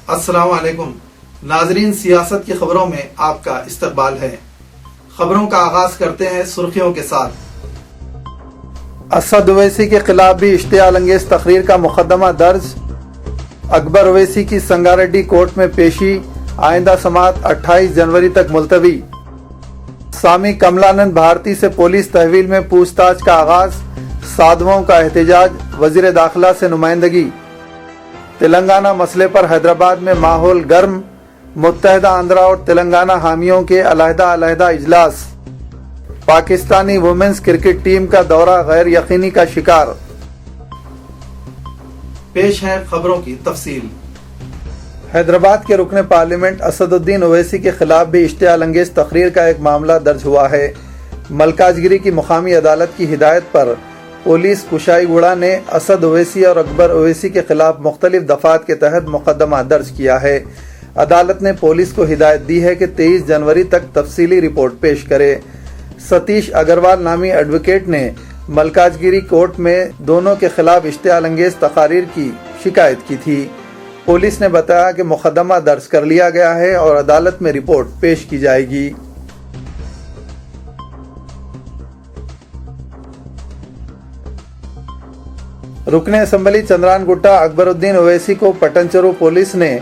السلام علیکم ناظرین، سیاست کی خبروں میں آپ کا استقبال ہے۔ خبروں کا آغاز کرتے ہیں سرخیوں کے ساتھ۔ اسد اویسی کے خلاف بھی اشتعال انگیز تقریر کا مقدمہ درج۔ اکبر اویسی کی سنگاریڈی کورٹ میں پیشی، آئندہ سماعت 28 جنوری تک ملتوی۔ سوامی کملانند بھارتی سے پولیس تحویل میں پوچھ تاچھ کا آغاز، سادھوؤں کا احتجاج، وزیر داخلہ سے نمائندگی۔ تلنگانہ مسئلے پر حیدرآباد میں ماحول گرم، متحدہ آندھرا اور تلنگانہ حامیوں کے علیحدہ اجلاس۔ پاکستانی وومنز کرکٹ ٹیم کا دورہ غیر یقینی کا شکار۔ پیش ہے خبروں کی تفصیل۔ حیدرآباد کے رکن پارلیمنٹ اسد الدین اویسی کے خلاف بھی اشتعال انگیز تقریر کا ایک معاملہ درج ہوا ہے۔ ملکاج گری کی مقامی عدالت کی ہدایت پر پولیس کشائی گوڑہ نے اسد اویسی اور اکبر اویسی کے خلاف مختلف دفعات کے تحت مقدمہ درج کیا ہے۔ عدالت نے پولیس کو ہدایت دی ہے کہ 23 جنوری تک تفصیلی رپورٹ پیش کرے۔ ستیش اگروال نامی ایڈوکیٹ نے ملکاج گری کورٹ میں دونوں کے خلاف اشتعال انگیز تقاریر کی شکایت کی تھی۔ پولیس نے بتایا کہ مقدمہ درج کر لیا گیا ہے اور عدالت میں رپورٹ پیش کی جائے گی۔ رکن اسمبلی چندران گٹا اکبر الدین اویسی کو پٹنچرو پولیس نے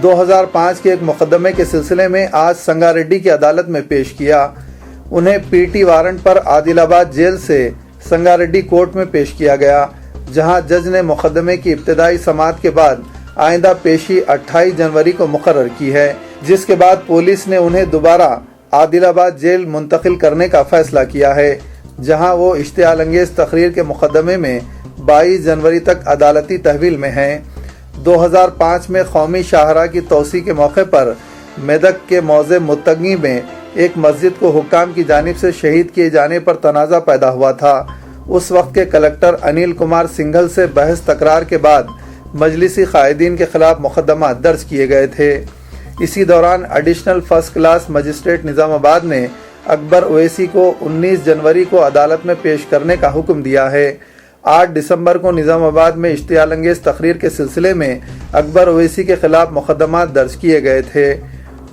2005 کے ایک مقدمے کے سلسلے میں آج سنگاریڈی کی عدالت میں پیش کیا۔ انہیں پی ٹی وارنٹ پر عادل آباد جیل سے سنگاریڈی کورٹ میں پیش کیا گیا، جہاں جج نے مقدمے کی ابتدائی سماعت کے بعد آئندہ پیشی 28 جنوری کو مقرر کی ہے، جس کے بعد پولیس نے انہیں دوبارہ عادل آباد جیل منتقل کرنے کا فیصلہ کیا ہے، جہاں وہ اشتعال انگیز تقریر کے مقدمے میں 22 جنوری تک عدالتی تحویل میں ہیں۔ 2005 میں قومی شاہراہ کی توسیع کے موقع پر میدک کے موضع متنگی میں ایک مسجد کو حکام کی جانب سے شہید کیے جانے پر تنازع پیدا ہوا تھا۔ اس وقت کے کلکٹر انل کمار سنگھل سے بحث تکرار کے بعد مجلسی قائدین کے خلاف مقدمات درج کیے گئے تھے۔ اسی دوران ایڈیشنل فرسٹ کلاس مجسٹریٹ نظام آباد نے اکبر اویسی کو 19 جنوری کو عدالت میں پیش کرنے کا حکم دیا ہے۔ 8 دسمبر کو نظام آباد میں اشتعال انگیز تقریر کے سلسلے میں اکبر اویسی کے خلاف مقدمات درج کیے گئے تھے۔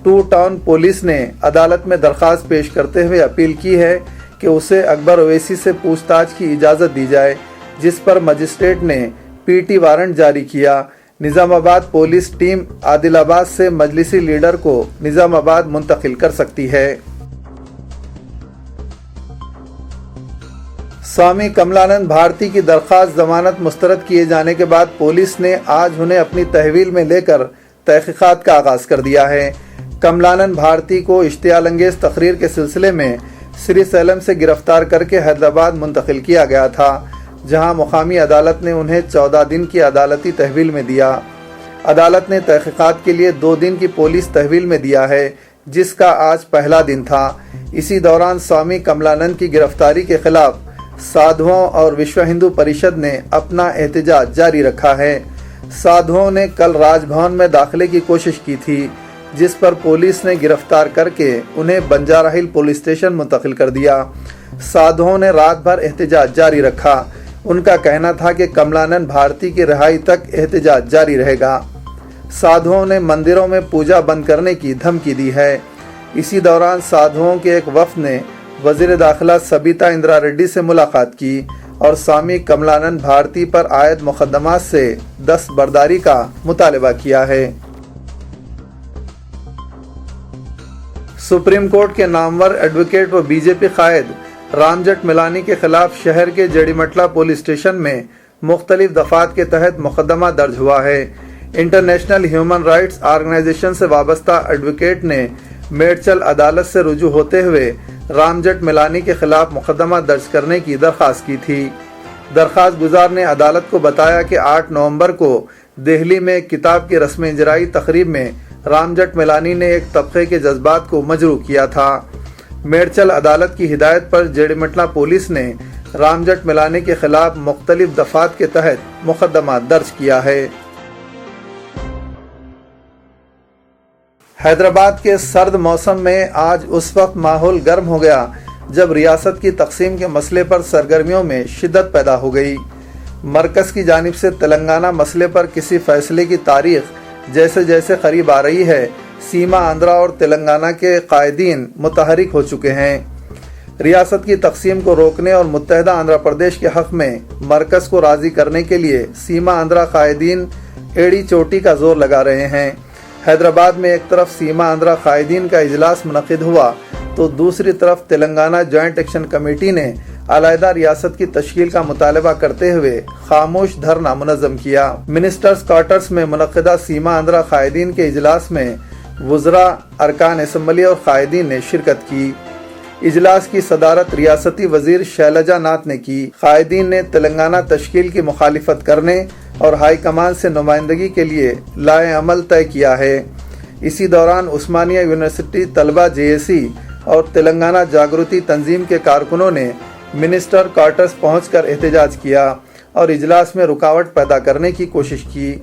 ٹو ٹاؤن پولیس نے عدالت میں درخواست پیش کرتے ہوئے اپیل کی ہے کہ اسے اکبر اویسی سے پوچھ تاچھ کی اجازت دی جائے، جس پر مجسٹریٹ نے پی ٹی وارنٹ جاری کیا۔ نظام آباد پولیس ٹیم عادل آباد سے مجلسی لیڈر کو نظام آباد منتقل کر سکتی ہے۔ سوامی کملانند بھارتی کی درخواست ضمانت مسترد کیے جانے کے بعد پولیس نے آج انہیں اپنی تحویل میں لے کر تحقیقات کا آغاز کر دیا ہے۔ کملانند بھارتی کو اشتعال انگیز تقریر کے سلسلے میں سری سیلم سے گرفتار کر کے حیدرآباد منتقل کیا گیا تھا، جہاں مقامی عدالت نے انہیں 14 دن کی عدالتی تحویل میں دیا۔ عدالت نے تحقیقات کے لیے 2 دن کی پولیس تحویل میں دیا ہے، جس کا آج پہلا دن تھا۔ اسی دوران سوامی کملانند کی گرفتاری کے خلاف سادھوؤں اور وشو ہندو پریشد نے اپنا احتجاج جاری رکھا ہے۔ سادھوؤں نے کل راج بھون میں داخلے کی کوشش کی تھی، جس پر پولیس نے گرفتار کر کے انہیں بنجارا ہل پولیس اسٹیشن منتقل کر دیا۔ سادھوؤں نے رات بھر احتجاج جاری رکھا۔ ان کا کہنا تھا کہ کملانند بھارتی کی رہائی تک احتجاج جاری رہے گا۔ سادھوؤں نے مندروں میں پوجا بند کرنے کی دھمکی دی ہے۔ اسی دوران سادھوؤں کے ایک وفد نے وزیر داخلہ سبیتا اندرا ریڈی سے ملاقات کی اور سوامی کملانند بھارتی پر عائد مقدمات سے دستبرداری کا مطالبہ کیا ہے۔ سپریم کورٹ کے نامور ایڈوکیٹ و بی جے پی قائد رام جیٹھ ملانی کے خلاف شہر کے جیڈی مٹلا پولیس اسٹیشن میں مختلف دفعات کے تحت مقدمہ درج ہوا ہے۔ انٹرنیشنل ہیومن رائٹس آرگنائزیشن سے وابستہ ایڈوکیٹ نے میڈچل عدالت سے رجوع ہوتے ہوئے رام جیٹھ ملانی کے خلاف مقدمہ درج کرنے کی درخواست کی تھی۔ درخواست گزار نے عدالت کو بتایا کہ 8 نومبر کو دہلی میں ایک کتاب کی رسم اجرائی تقریب میں رام جیٹھ ملانی نے ایک طبقے کے جذبات کو مجروح کیا تھا۔ میڈچل عدالت کی ہدایت پر جیڈی مٹلا پولیس نے رام جیٹھ ملانی کے خلاف مختلف دفعات کے تحت مقدمہ درج کیا ہے۔ حیدرآباد کے سرد موسم میں آج اس وقت ماحول گرم ہو گیا جب ریاست کی تقسیم کے مسئلے پر سرگرمیوں میں شدت پیدا ہو گئی۔ مرکز کی جانب سے تلنگانہ مسئلے پر کسی فیصلے کی تاریخ جیسے جیسے قریب آ رہی ہے، سیما آندھرا اور تلنگانہ کے قائدین متحرک ہو چکے ہیں۔ ریاست کی تقسیم کو روکنے اور متحدہ آندھرا پردیش کے حق میں مرکز کو راضی کرنے کے لیے سیما آندھرا قائدین ایڑی چوٹی کا زور لگا رہے ہیں۔ حیدرآباد میں ایک طرف سیما آندھرا قائدین کا اجلاس منعقد ہوا تو دوسری طرف تلنگانہ جوائنٹ ایکشن کمیٹی نے علیحدہ ریاست کی تشکیل کا مطالبہ کرتے ہوئے خاموش دھرنا منظم کیا۔ منسٹرز کوارٹرز میں منعقدہ سیما آندھرا قائدین کے اجلاس میں وزراء، ارکان اسمبلی اور قائدین نے شرکت کی۔ اجلاس کی صدارت ریاستی وزیر شیلجا ناتھ نے کی۔ قائدین نے تلنگانہ تشکیل کی مخالفت کرنے اور ہائی کمان سے نمائندگی کے لیے لائحہ عمل طے کیا ہے۔ اسی دوران عثمانیہ یونیورسٹی طلبہ JAC اور تلنگانہ جاگرتی تنظیم کے کارکنوں نے منسٹر کوارٹرز پہنچ کر احتجاج کیا اور اجلاس میں رکاوٹ پیدا کرنے کی کوشش کی۔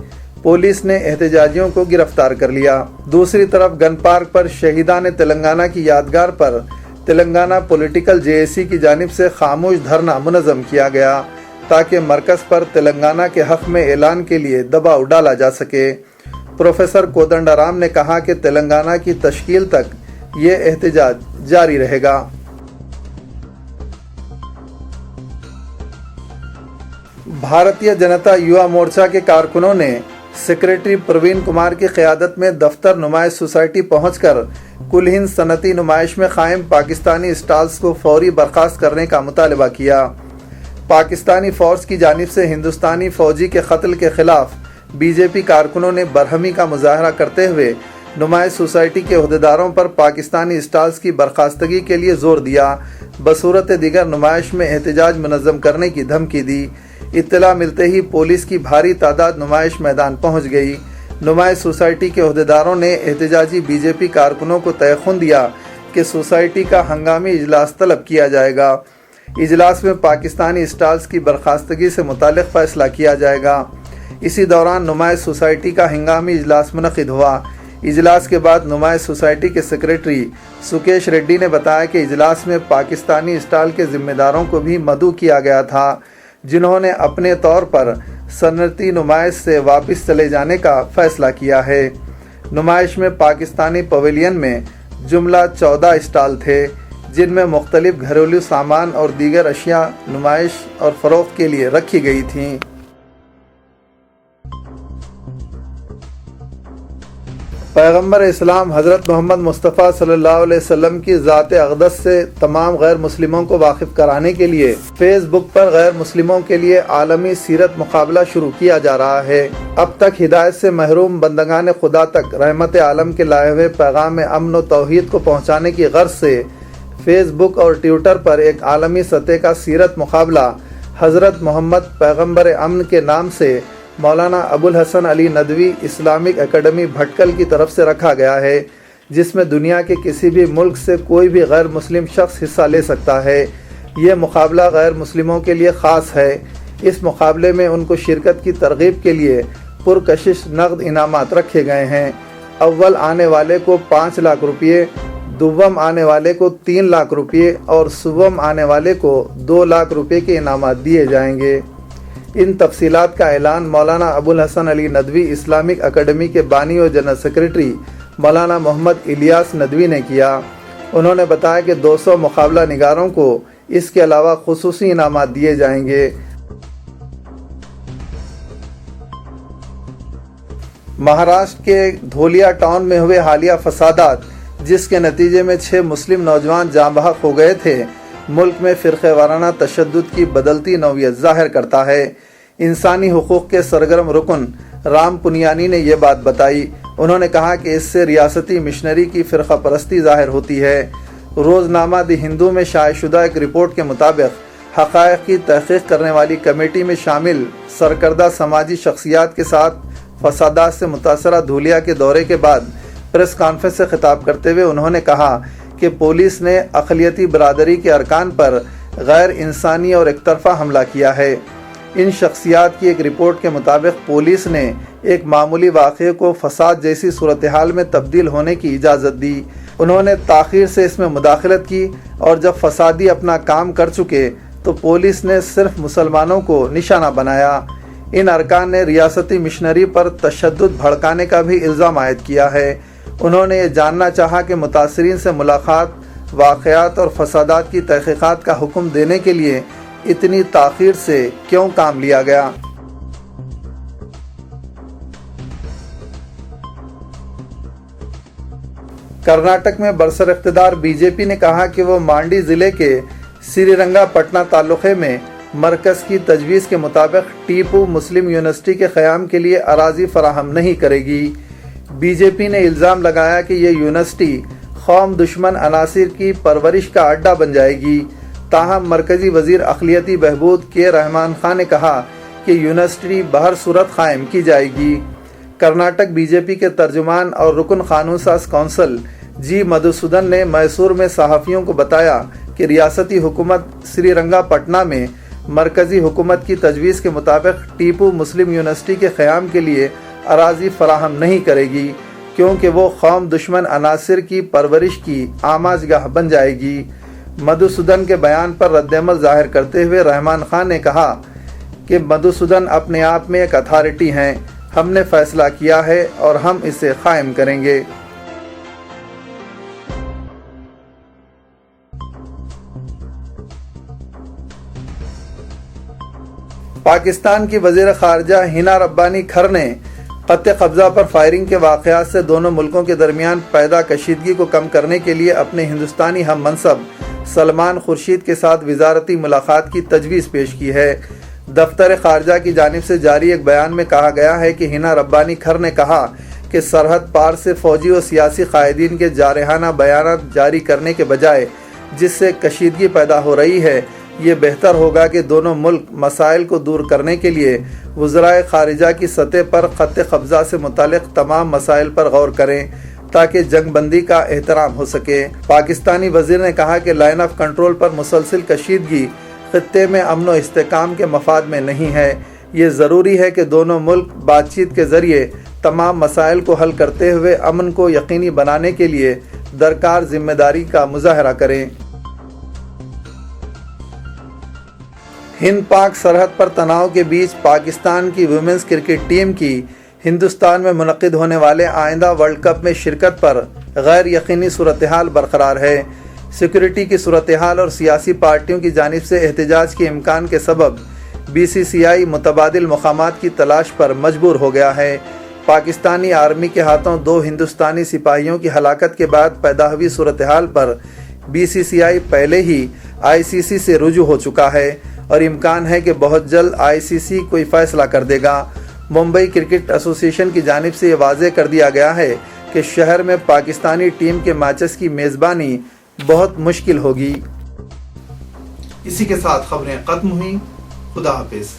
پولیس نے احتجاجیوں کو گرفتار کر لیا۔ دوسری طرف گن پارک پر شہیدان تلنگانہ کی یادگار پر تلنگانہ پولیٹیکل JAC کی جانب سے خاموش دھرنا منظم کیا گیا تاکہ مرکز پر تلنگانہ کے حق میں اعلان کے لیے دباؤ ڈالا جا سکے۔ پروفیسر کودنڈا رام نے کہا کہ تلنگانہ کی تشکیل تک یہ احتجاج جاری رہے گا۔ بھارتیہ جنتا یووا مورچہ کے کارکنوں نے سیکریٹری پروین کمار کی قیادت میں دفتر نمائش سوسائٹی پہنچ کر کل ہند صنعتی نمائش میں قائم پاکستانی اسٹالز کو فوری برخاست کرنے کا مطالبہ کیا۔ پاکستانی فورس کی جانب سے ہندوستانی فوجی کے قتل کے خلاف BJP کارکنوں نے برہمی کا مظاہرہ کرتے ہوئے نمائش سوسائٹی کے عہدیداروں پر پاکستانی اسٹالز کی برخاستگی کے لیے زور دیا، بصورت دیگر نمائش میں احتجاج منظم کرنے کی دھمکی دی۔ اطلاع ملتے ہی پولیس کی بھاری تعداد نمائش میدان پہنچ گئی۔ نمائش سوسائٹی کے عہدیداروں نے احتجاجی BJP کارکنوں کو تیقن دیا کہ سوسائٹی کا ہنگامی اجلاس طلب کیا جائے گا۔ اجلاس میں پاکستانی اسٹالز کی برخاستگی سے متعلق فیصلہ کیا جائے گا۔ اسی دوران نمائش سوسائٹی کا ہنگامی اجلاس منعقد ہوا۔ اجلاس کے بعد نمائش سوسائٹی کے سیکریٹری سکیش ریڈی نے بتایا کہ اجلاس میں پاکستانی اسٹال کے ذمہ داروں کو بھی مدعو کیا گیا تھا، جنہوں نے اپنے طور پر صنعتی نمائش سے واپس چلے جانے کا فیصلہ کیا ہے۔ نمائش میں پاکستانی پویلین میں جملہ 14 اسٹال تھے، جن میں مختلف گھریلو سامان اور دیگر اشیاء نمائش اور فروخت کے لیے رکھی گئی تھیں۔ پیغمبر اسلام حضرت محمد مصطفیٰ صلی اللہ علیہ وسلم کی ذات اقدس سے تمام غیر مسلموں کو واقف کرانے کے لیے فیس بک پر غیر مسلموں کے لیے عالمی سیرت مقابلہ شروع کیا جا رہا ہے۔ اب تک ہدایت سے محروم بندگان خدا تک رحمت عالم کے لائے ہوئے پیغام امن و توحید کو پہنچانے کی غرض سے فیس بک اور ٹویٹر پر ایک عالمی سطح کا سیرت مقابلہ حضرت محمد پیغمبر امن کے نام سے مولانا ابوالحسن علی ندوی اسلامک اکیڈمی بھٹکل کی طرف سے رکھا گیا ہے، جس میں دنیا کے کسی بھی ملک سے کوئی بھی غیر مسلم شخص حصہ لے سکتا ہے۔ یہ مقابلہ غیر مسلموں کے لیے خاص ہے۔ اس مقابلے میں ان کو شرکت کی ترغیب کے لیے پرکشش نقد انعامات رکھے گئے ہیں۔ اول آنے والے کو 5 لاکھ روپے، دوم آنے والے کو 3 لاکھ روپے اور سوم آنے والے کو 2 لاکھ روپے کے انعامات دیے جائیں گے۔ ان تفصیلات کا اعلان مولانا ابوالحسن علی ندوی اسلامک اکیڈمی کے بانی و جنرل سیکریٹری مولانا محمد الیاس ندوی نے کیا۔ انہوں نے بتایا کہ 200 مقابلہ نگاروں کو اس کے علاوہ خصوصی انعامات دیے جائیں گے۔ مہاراشٹر کے دھولیا ٹاؤن میں ہوئے حالیہ فسادات، جس کے نتیجے میں 6 مسلم نوجوان جاں بحق ہو گئے تھے، ملک میں فرقہ وارانہ تشدد کی بدلتی نوعیت ظاہر کرتا ہے۔ انسانی حقوق کے سرگرم رکن رام پنیانی نے یہ بات بتائی۔ انہوں نے کہا کہ اس سے ریاستی مشنری کی فرقہ پرستی ظاہر ہوتی ہے۔ روزنامہ دی ہندو میں شائع شدہ ایک رپورٹ کے مطابق حقائق کی تحقیق کرنے والی کمیٹی میں شامل سرکردہ سماجی شخصیات کے ساتھ فسادات سے متاثرہ دھولیا کے دورے کے بعد پریس کانفرنس سے خطاب کرتے ہوئے انہوں نے کہا کہ پولیس نے اقلیتی برادری کے ارکان پر غیر انسانی اور ایک طرفہ حملہ کیا ہے۔ ان شخصیات کی ایک رپورٹ کے مطابق پولیس نے ایک معمولی واقعے کو فساد جیسی صورتحال میں تبدیل ہونے کی اجازت دی۔ انہوں نے تاخیر سے اس میں مداخلت کی اور جب فسادی اپنا کام کر چکے تو پولیس نے صرف مسلمانوں کو نشانہ بنایا۔ ان ارکان نے ریاستی مشنری پر تشدد بھڑکانے کا بھی الزام عائد کیا ہے۔ انہوں نے یہ جاننا چاہا کہ متاثرین سے ملاقات، واقعات اور فسادات کی تحقیقات کا حکم دینے کے لیے اتنی تاخیر سے کیوں کام لیا گیا۔ کرناٹک میں برسر اقتدار بی جے پی نے کہا کہ وہ مانڈی ضلع کے سری رنگا پٹنہ تعلقے میں مرکز کی تجویز کے مطابق ٹیپو مسلم یونیورسٹی کے قیام کے لیے اراضی فراہم نہیں کرے گی۔ بی جے پی نے الزام لگایا کہ یہ یونیورسٹی قوم دشمن عناصر کی پرورش کا اڈا بن جائے گی۔ تاہم مرکزی وزیر اقلیتی بہبود کے رحمان خان نے کہا کہ یونیورسٹی بہر صورت قائم کی جائے گی۔ کرناٹک بی جے پی کے ترجمان اور رکن قانون ساز کونسل جی مدھوسودن نے میسور میں صحافیوں کو بتایا کہ ریاستی حکومت سری رنگا پٹنہ میں مرکزی حکومت کی تجویز کے مطابق ٹیپو مسلم یونیورسٹی کے قیام کے لیے اراضی فراہم نہیں کرے گی، کیونکہ وہ قوم دشمن عناصر کی پرورش کی آماج گاہ بن جائے گی۔ مدھوسودن کے بیان پر رد عمل ظاہر کرتے ہوئے رحمان خان نے کہا کہ مدھوسودن اپنے آپ میں ایک اتھارٹی ہیں، ہم نے فیصلہ کیا ہے اور ہم اسے قائم کریں گے۔ پاکستان کی وزیر خارجہ ہنا ربانی کھر نے خط قبضہ پر فائرنگ کے واقعات سے دونوں ملکوں کے درمیان پیدا کشیدگی کو کم کرنے کے لیے اپنے ہندوستانی ہم منصب سلمان خورشید کے ساتھ وزارتی ملاقات کی تجویز پیش کی ہے۔ دفتر خارجہ کی جانب سے جاری ایک بیان میں کہا گیا ہے کہ ہنا ربانی کھر نے کہا کہ سرحد پار سے فوجی و سیاسی قائدین کے جارحانہ بیانات جاری کرنے کے بجائے جس سے کشیدگی پیدا ہو رہی ہے، یہ بہتر ہوگا کہ دونوں ملک مسائل کو دور کرنے کے لیے وزرائے خارجہ کی سطح پر خط قبضہ سے متعلق تمام مسائل پر غور کریں تاکہ جنگ بندی کا احترام ہو سکے۔ پاکستانی وزیر نے کہا کہ لائن آف کنٹرول پر مسلسل کشیدگی خطے میں امن و استحکام کے مفاد میں نہیں ہے۔ یہ ضروری ہے کہ دونوں ملک بات چیت کے ذریعے تمام مسائل کو حل کرتے ہوئے امن کو یقینی بنانے کے لیے درکار ذمہ داری کا مظاہرہ کریں۔ ہند پاک سرحد پر تناؤ کے بیچ پاکستان کی ویمنز کرکٹ ٹیم کی ہندوستان میں منعقد ہونے والے آئندہ ورلڈ کپ میں شرکت پر غیر یقینی صورتحال برقرار ہے۔ سیکورٹی کی صورتحال اور سیاسی پارٹیوں کی جانب سے احتجاج کے امکان کے سبب بی سی سی آئی متبادل مقامات کی تلاش پر مجبور ہو گیا ہے۔ پاکستانی آرمی کے ہاتھوں 2 ہندوستانی سپاہیوں کی ہلاکت کے بعد پیدا ہوئی صورتحال پر بی سی سی آئی پہلے ہی آئی سی سی سے رجوع ہو چکا ہے اور امکان ہے کہ بہت جلد آئی سی سی کوئی فیصلہ کر دے گا۔ ممبئی کرکٹ ایسوسی ایشن کی جانب سے یہ واضح کر دیا گیا ہے کہ شہر میں پاکستانی ٹیم کے میچز کی میزبانی بہت مشکل ہوگی۔ اسی کے ساتھ خبریں ختم ہوئیں۔ خدا حافظ۔